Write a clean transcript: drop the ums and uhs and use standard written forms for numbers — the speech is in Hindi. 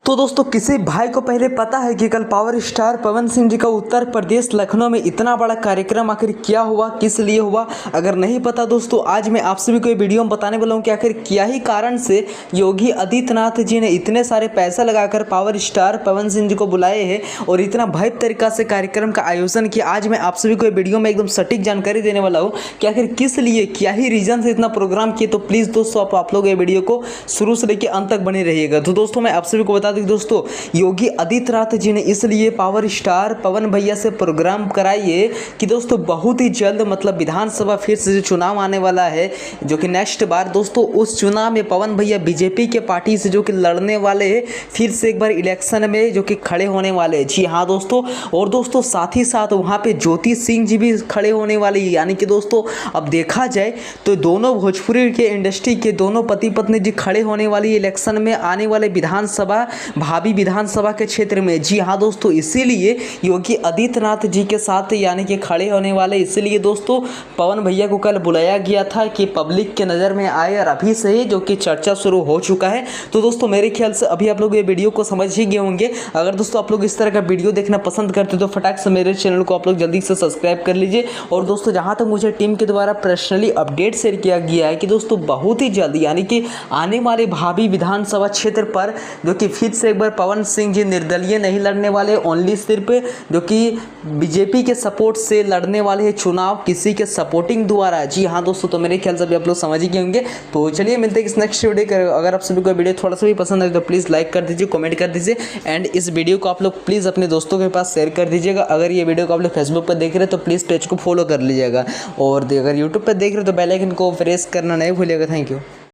तो दोस्तों किसी भाई को पहले पता है कि कल पावर स्टार पवन सिंह जी का उत्तर प्रदेश लखनऊ में इतना बड़ा कार्यक्रम आखिर क्या हुआ, किस लिए हुआ? अगर नहीं पता दोस्तों, आज मैं आप सभी को ये वीडियो में बताने वाला हूँ कि आखिर क्या ही कारण से योगी आदित्यनाथ जी ने इतने सारे पैसा लगाकर पावर स्टार पवन सिंह जी को बुलाए हैं और इतना भव्य तरीका से कार्यक्रम का आयोजन किया। आज मैं आप सभी को ये वीडियो में एकदम सटीक जानकारी देने वाला हूँ कि आखिर किस लिए, क्या ही रीजन से इतना प्रोग्राम किए। तो प्लीज़ दोस्तों आप लोग ये वीडियो को शुरू से लेकर अंत तक बने रहिएगा। तो दोस्तों मैं आप सभी को बता दोस्तों, योगी आदित्यनाथ जी ने इसलिए पावर स्टार पवन भैया से प्रोग्राम कराइए कि दोस्तों बहुत ही जल्द मतलब विधानसभा फिर से जो चुनाव आने वाला है, जो कि नेक्स्ट बार दोस्तों उस चुनाव में पवन भैया बीजेपी के पार्टी से जो कि लड़ने वाले हैं, फिर से एक बार इलेक्शन में जो कि खड़े होने वाले हैं। जी हाँ दोस्तों, और दोस्तों साथ ही साथ वहाँ पे ज्योति सिंह जी भी खड़े होने वाले हैं। यानी कि दोस्तों अब देखा जाए तो दोनों भोजपुरी के इंडस्ट्री के दोनों पति पत्नी जी खड़े होने वाली इलेक्शन में आने वाले विधानसभा भावी विधानसभा के क्षेत्र में। जी हाँ दोस्तों, इसीलिए योगी आदित्यनाथ जी के साथ यानी कि खड़े होने वाले, इसीलिए दोस्तों पवन भैया को कल बुलाया गया था कि पब्लिक के नज़र में आए। और अभी से ही जो कि चर्चा शुरू हो चुका है। तो दोस्तों मेरे ख्याल से अभी आप लोग ये वीडियो को समझ ही गए होंगे। अगर दोस्तों आप लोग इस तरह का वीडियो देखना पसंद करते तो फटाक से मेरे चैनल को आप लोग जल्दी से सब्सक्राइब कर लीजिए। और दोस्तों जहाँ तक मुझे टीम के द्वारा पर्सनली अपडेट शेयर किया गया है कि दोस्तों बहुत ही जल्द यानी कि आने वाले भावी विधानसभा क्षेत्र पर जो कि फिर से एक बार पवन सिंह जी निर्दलीय नहीं लड़ने वाले, ओनली सिर्फ जो कि बीजेपी के सपोर्ट से लड़ने वाले हैं चुनाव किसी के सपोर्टिंग द्वारा। जी हाँ दोस्तों, तो मेरे ख्याल से भी आप लोग समझ ही गए होंगे। तो चलिए मिलते हैं इस नेक्स्ट वीडियो। अगर आप सभी को वीडियो थोड़ा सा भी पसंद आए तो प्लीज़ लाइक कर दीजिए, कमेंट कर दीजिए एंड इस वीडियो को आप लोग प्लीज़ अपने दोस्तों के पास शेयर कर दीजिएगा। अगर ये वीडियो को आप लोग फेसबुक पर देख रहे हैं तो प्लीज़ पेज को फॉलो कर लीजिएगा और अगर यूट्यूब पर देख रहे हो तो बेल आइकन को प्रेस करना नहीं भूलिएगा। Thank you.